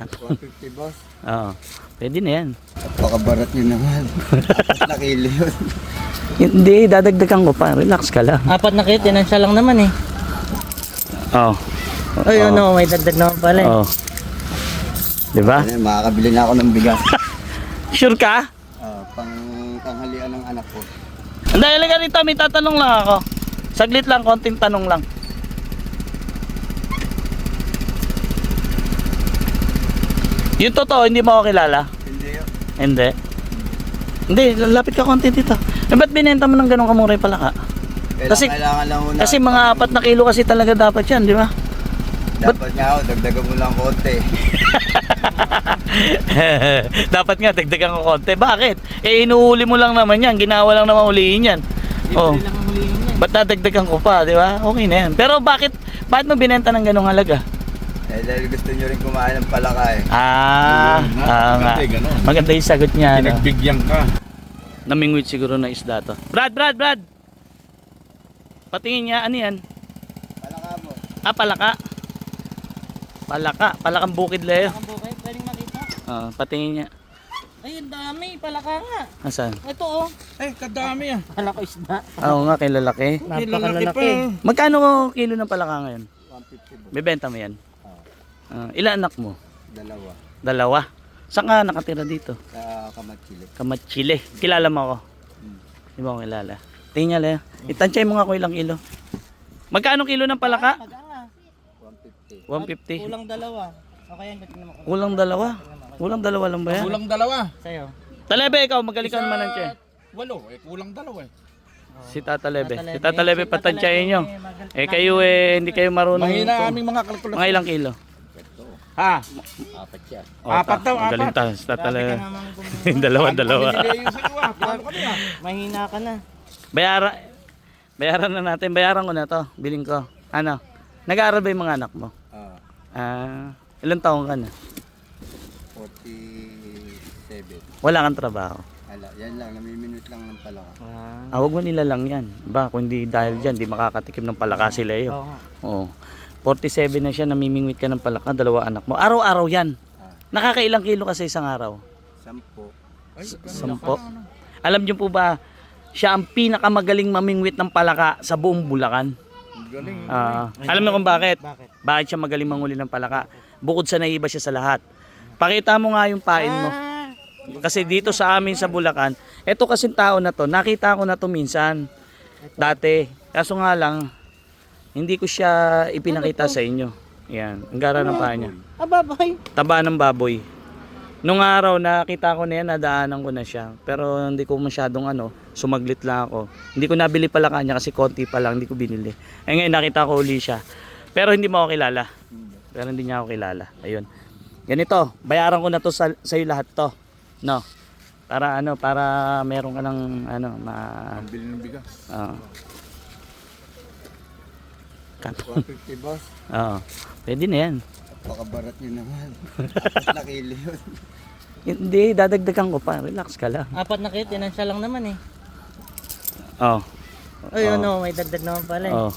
150 boss. Oo. Pwede na yan. Napakabarat nyo naman. 4 na kilo yun. Hindi, dadagdagan ko pa. Relax ka lang. 4 na kayo, tinansya lang naman eh. Oo. Ay, ano, may dagdag naman pala eh. Oo. Diba? Ano, makakabili na ako ng bigas. Sure ka? Pang tanghalian ng anak ko. Dahil halika rito, may tatanong lang ako. Saglit lang, konting tanong lang. Yung totoo, hindi mo ako kilala? Hindi yun. Hindi. Hindi, lapit ka konti dito. Eh, ba't binenta mo ng ganong kamura yung palaka? Kailangan lang muna. Kasi mga 4 na kilo kasi talaga dapat yan, di ba? Dapat nga ako, dagdagan mo lang konti. Dapat nga, dagdagan ko konti. Bakit? Eh, inuhuli mo lang naman yan. Ginawa lang naman ulihin yan. Oh. Hindi lang ang hulihin yan. Ba't dadagdagan ko pa, di ba? Okay na yan. Pero bakit mo binenta ng ganong halaga? Dahil gusto nyo rin kumain ng palaka eh. Nga. Maganda yung sagot niya. No? Pinagbigyan ka. Namingwit siguro na isda to. Brad! Patingin niya, ano yan? Palaka mo. Palaka. Palakang bukid leo. Ang bukay, pwedeng makita. Patingin niya. Ay, ang dami, palaka nga. Asan? Ito oh, Eh, kadami ah. palaka isda. Oo nga, kay lalaki. Napakalalaki. Magkano kilo ng palaka ngayon? 150 boss. Bebenta mo yan? Ilan anak mo? 2. Dalawa. Saan ka nakatira dito? Sa Kamatsili. Kamatchile. Kilala mo ako? Hindi mo ako kilala. Tingnan niya, Leo. Itansay mo nga kung ilang kilo. Magkano kilo ng palaka? Maganga. 150. 150. Kulang dalawa. Okay yan, ba't naman ko? Kulang dalawa. Kulang dalawa lang ba yan? Kulang dalawa. Sa'yo. Talebe, ikaw, magaling ka naman ng tiyan. 8, eh kulang dalawa eh. Si Tata Lebe. Si Tata Lebe, patansyahin nyo. Eh kayo hindi kayo marunong. Mahina aming mga kalkulasyon. Mga ilang kilo? Ha? 4 siya. Apat daw, Magaling apat. ta. Si Tata Grabe Lebe. ka naman kung Dalawa. Pinili yung sa iyo ah. Paano ka na? mahina ka na. Bayaran na natin. Bayaran ko na to. Biling ko. Ano? Nag-aaral ba yung mga anak mo? Ilang taong ka na? 47. Wala kang trabaho. Hala, yan lang, namiminute lang ng palaka. Huwag mo nila lang yan. Ba, kung hindi dahil dyan, di makakatikim ng palaka si Leo. Oo nga. Oo. 47 na siya, namimingwit ka ng palaka, 2 anak mo. Araw-araw yan. Nakakailang kilo ka sa isang araw? 10. 10. Alam niyo po ba, siya ang pinakamagaling mamingwit ng palaka sa buong Bulacan. Galing. Alam niyo kung bakit? Bakit? Bakit siya magaling manguli ng palaka? Bukod sa naiba siya sa lahat. Pakita mo nga yung pain mo. Kasi dito sa amin sa Bulacan, eto kasing tao na to, nakita ko na to minsan. Dati. Kaso nga lang, hindi ko siya ipinakita sa inyo. Yan, ang gara ng paa niya. Ababay. Taba ng baboy. Nung araw nakita ko na yan, nadaanan ko na siya. Pero hindi ko masyadong sumaglit lang ako. Hindi ko nabili pala kanya kasi konti pa lang, hindi ko binili. Eh ngayon nakita ko uli siya. Pero hindi mo ako kilala. Pero hindi niya ako kilala. Ayun. Ganito, bayaran ko na to sa iyo lahat to. No. Para meron ka ng Pambili ng bigas. 150 boss. Oo. Pwede na yan. Napakabarat nyo naman. 4 na kilo yun. Hindi, dadagdagan ko pa. Relax ka lang. 4 na kayo, tinansya lang naman eh. Oo. Ay, ano, may dagdag naman pala eh. Oo.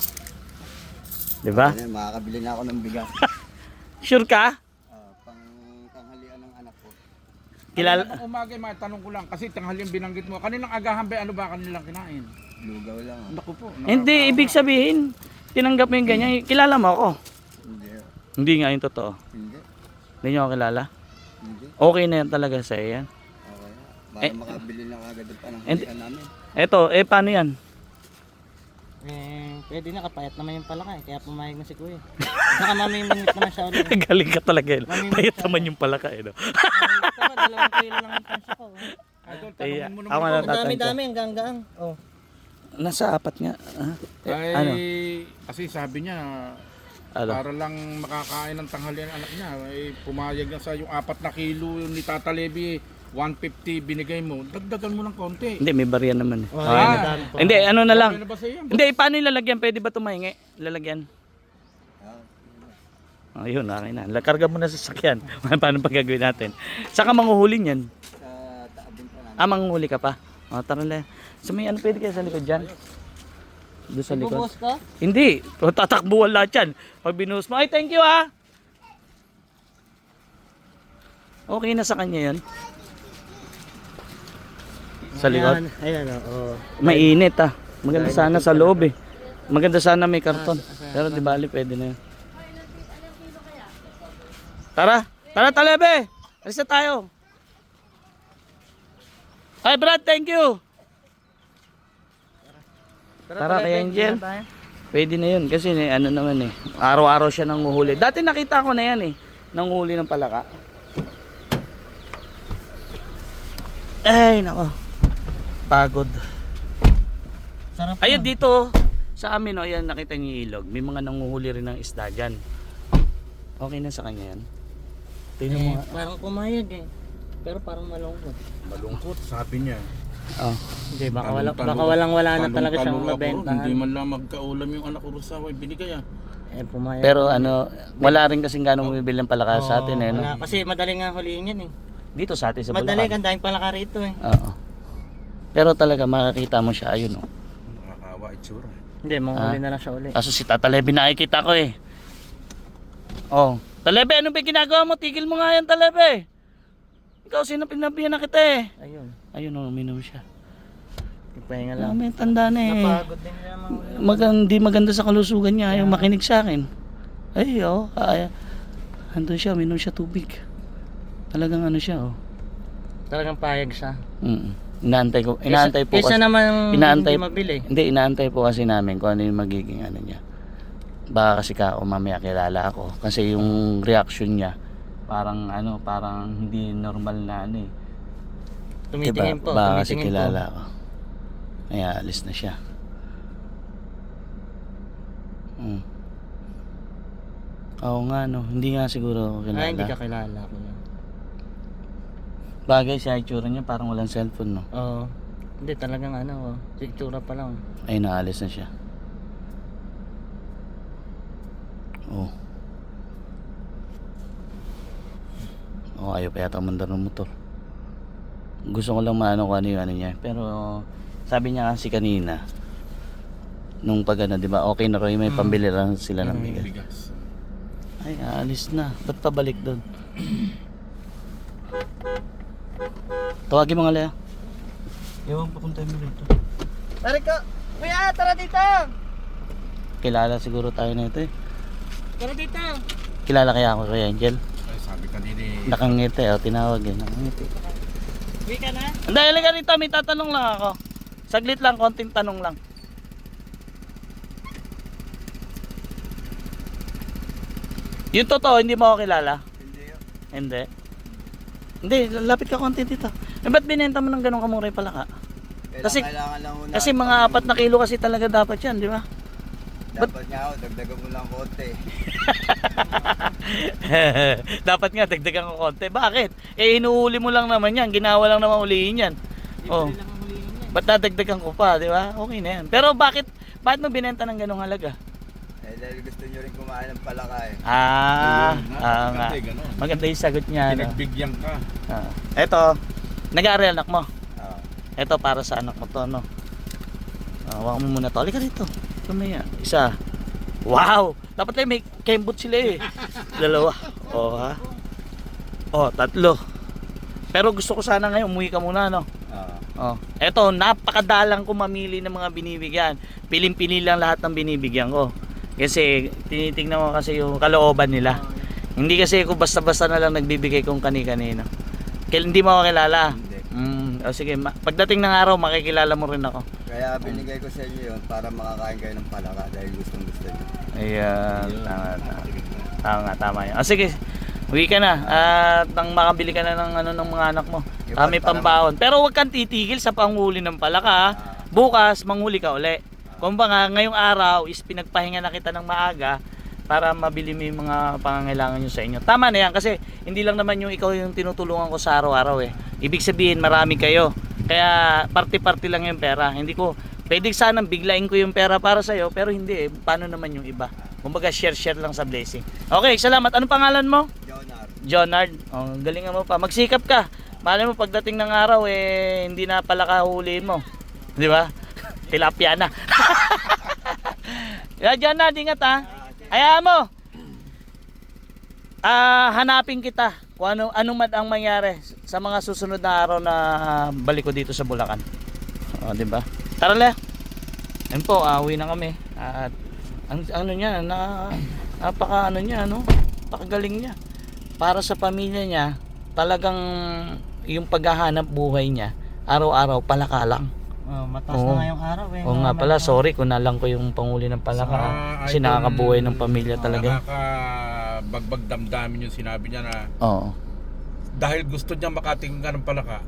Diba? Ano, makakabili na ako ng bigas. Sure ka? Pang tanghalian ng anak ko. Kilala? Kanina umaga, may tanong ko lang. Kasi tanghali yung binanggit mo. Kaninang agahan ba, ano ba kanilang kinain? Lugaw lang. Naku po. Hindi, ibig sabihin, tinanggap mo yung ganyan. Kilala mo ako. Hindi. Hindi nga yung totoo. Hindi. Hindi niyo ako kilala. Hindi. Okay na yan talaga sa yan. Okay. Para makabili lang agad ang pananghalian namin. Eto, paano yan? Pwede na, kapayat naman yung palaka eh. Kaya pumayag na si Kuya. Saka mamimingit naman siya ulit. Galing ka talaga yun. Mamimingit Payat siya. naman yung palaka eh. No? Tama, 2 kilo lang ang tansya ko. Idol, Kaya, tanongin mo ako naman. na Ang tatantya. dami-dami, hanggang gaang. Oh. Nasa 4 nga. Ay, Ano? kasi sabi niya, Ano? para lang makakain ng tanghalian ang anak niya, pumayag na sa yung 4 na kilo ni Tata Levi, 150 binigay mo, dagdagan mo ng konti. Hindi, may barya naman. Oh, Okay na. madami pa. Hindi, ano na lang. Ano ba sa'yo? Hindi, paano yung lalagyan? Pwede ba tumahingi? Lalagyan? Ayun, okay na. Karga mo na sa sakyan. Paano pa gagawin natin? Saka manguhuli niyan? Sa taabin pa namin. Manguhuli ka pa? Tara na. So may pwede kaya sa likod dyan? Doon sa likod? Bubuhos ka? Hindi. Tatakbuhan lahat yan. Pag binuhos mo, ay thank you ha! Okay na sa kanya yan. Sa likod. Ayan, oo. Mainit ah. Maganda sana sa loob eh. Maganda sana may karton. Pero di bali pwede na yun. Tara! Tara Talebe! Alis na tayo! Ay Brad, thank you! Tara kay Angel. Pwede na yun kasi ano naman eh. Araw-araw siya nanguhuli. Dati nakita ko na yan eh. Nanguhuli ng palaka. Ay nako. Pagod. Sarap. Ayun dito sa amin oh, ayan nakita niyo yung ilog. May mga nanguhuli rin ng isda diyan. Okay na sa kanya yan. Tingnan mo nga. Parang pumayag eh. Pero parang malungkot. Malungkot, sabi niya. Oh. Hindi, baka walang-wala na talaga siyang Talong-talong ako, mabentahan. hindi man lang magkaulam yung anak ko sa binigay ah. Eh, pumayag. Pero ano, wala rin kasing ganong bumibili ng palaka sa atin eh. No? Wala. Kasi madali nga huliin yan eh. Dito sa atin sa Madali, Bulacan. ang daming palaka rito eh. Oo. Pero talaga makakita mo siya ayun oh. Nakakawa itsura. Hindi, manghuli na lang siya uli. Kaso si Tata Lebe nakikita ko eh. Oh, Talebe, ano ba ginagawa mo? Tigil mo nga yan, Talebe. Ikaw, sino pinabihan na kita eh? Ayun. Ayun oh, uminom siya. Ipahinga lang. May tanda na eh. Napagod din niya manghuli. Hindi maganda sa kalusugan niya, ayaw makinig sa akin. Ay, oh, andun siya, uminom siya tubig. Talagang ano siya, oh. Talagang payag siya. Inaantay po Kesa kasi, naman inaantay, hindi mabili. hindi, inaantay po kasi namin kung ano yung magiging ano niya. Baka kasi mamaya kilala ako. Kasi yung reaction niya, parang ano, parang hindi normal na ano eh. Tumitingin po, Baka kasi tumitingin kilala po. ako. Kaya alis na siya. Oo nga no, hindi nga siguro ako kilala. Hindi ka kilala ko yan. Bagay sa itsura niya parang walang cellphone no. Oo. Hindi talagang ano, itsura pa lang. Ay naalis na siya. Oh. Oh, ayaw pa yata mandar ng motor. Gusto ko lang maano kung ano yung ano niya. Pero sabi niya kasi kanina nung pag ano, di ba, okay na rin, may pambili lang sila ng bigas. Bigas. Ay, alis na. Ba't pabalik doon? Tawagin mo nga Lea. Ewan pa kung tayo mo rito. Tara ka! Kuya, tara dito! Kilala siguro tayo na ito eh. Tara dito! Kilala kaya ako kay Angel? Ay, sabi kanina Nakangiti, tinawag eh. Nakangiti. Uwi ka na? Hindi, halika rito. May tatanong lang ako. Saglit lang, konting tanong lang. Yung totoo, hindi mo ako kilala? Hindi yun. Hindi. Hindi, lapit ka konti dito. Eh, ba't binenta mo ng ganong kamura yung palaka? Kailangan lang muna. Kasi mga 4 na kilo kasi talaga dapat yan, di ba? Dapat nga ako, dagdagan mo lang konti. Dapat nga, dagdagan ko konti. Bakit? Eh, inuuli mo lang naman yan. Ginawa lang naman ulihin yan. Oh. Ba't dadagdagan ko pa, di ba? Okay na yan. Pero bakit mo binenta ng ganong halaga? Eh, dahil gusto nyo rin kumain ng palaka eh. Nga. Ganun. Maganda yung sagot niya. No? Pinagbigyan ka. Eto, nag-aaral anak mo. Oo. Eto, para sa anak mo to, no? Hawakan mo muna to. Halika dito. Kamaya. Isa. Wow! Dapat tayo may kembot sila eh. 2. Oh, ha? Oh, 3. Pero gusto ko sana ngayon, umuwi ka muna, no? Oh. Eto, napakadalang ko mamili ng mga binibigyan. Piling-pili lang lahat ng binibigyan ko. Kasi tinitingnan ko kasi yung kalooban nila. Hindi kasi ako basta-basta na lang nagbibigay kung kani-kanino. Hindi mo ako kilala. Hindi. O sige, pagdating ng araw makikilala mo rin ako. Kaya binigay ko sa inyo yun para makakain kayo ng palaka dahil gustong gusto nyo. Ayan, tama yun. O sige, uwi ka na at nang makabili ka na ng ano ng mga anak mo. Kami pambaon. Pero huwag kang titigil sa panghuli ng palaka. Bukas manghuli ka uli. Kung ba nga ngayong araw is pinagpahinga na kita ng maaga para mabili mo yung mga pangangailangan nyo sa inyo. Tama na yan kasi hindi lang naman yung ikaw yung tinutulungan ko sa araw-araw eh. Ibig sabihin marami kayo. Kaya party-party lang yung pera. Hindi ko, pwede sanang biglain ko yung pera para sa'yo pero hindi eh. Paano naman yung iba? Kumbaga share-share lang sa blessing. Okay, salamat. Anong pangalan mo? Jonard. Oh, galingan mo pa. Magsikap ka. Malay mo pagdating ng araw eh hindi na pala kahuliin mo. Di ba? Tilapia na. Yan, Jonard, ingat ha. Hayaan mo. Hanapin kita kung anong man ang mangyari sa mga susunod na araw na balik ko dito sa Bulacan. O, di ba? Tara le. Ayun po, uwi na kami. At ang ano niya, napaka ano niya, no? Napakagaling niya. Para sa pamilya niya, talagang yung paghahanap buhay niya, araw-araw palaka lang. Oh, mataas Oo. na nga yung araw eh. Oo nga pala, sorry kung nalang ko yung panguli ng palaka. Kasi nakakabuhay ng pamilya talaga. Nakakabagbag damdamin yung sinabi niya na Oo. dahil gusto niya makatingin ka ng palaka,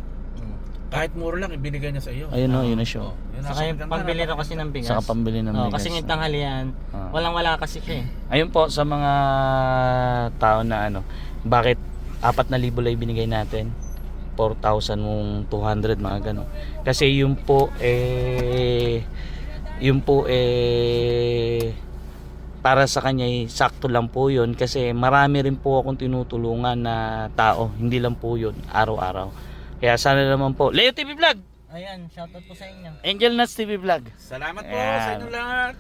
kahit mura lang ibinigay niya sa iyo. Ayun o, yun na siya. Saka yung pambili raw kasi ng bigas. Saka pambili ng Oh, bigas. kasi yung tanghalian, Ah. walang-wala kasi siya eh. Ayun po sa mga tao na ano, bakit 4,000 lang binigay natin? 4,200 mga gano'n. Kasi yun po para sa kanya sakto lang po yun kasi marami rin po akong tinutulungan na tao, hindi lang po yun araw-araw. Kaya sana naman po, Leo TV Vlog, Ayan, shoutout po sa inyo. Angel Nuts TV Vlog. Salamat po Ayan. sa inyo lahat.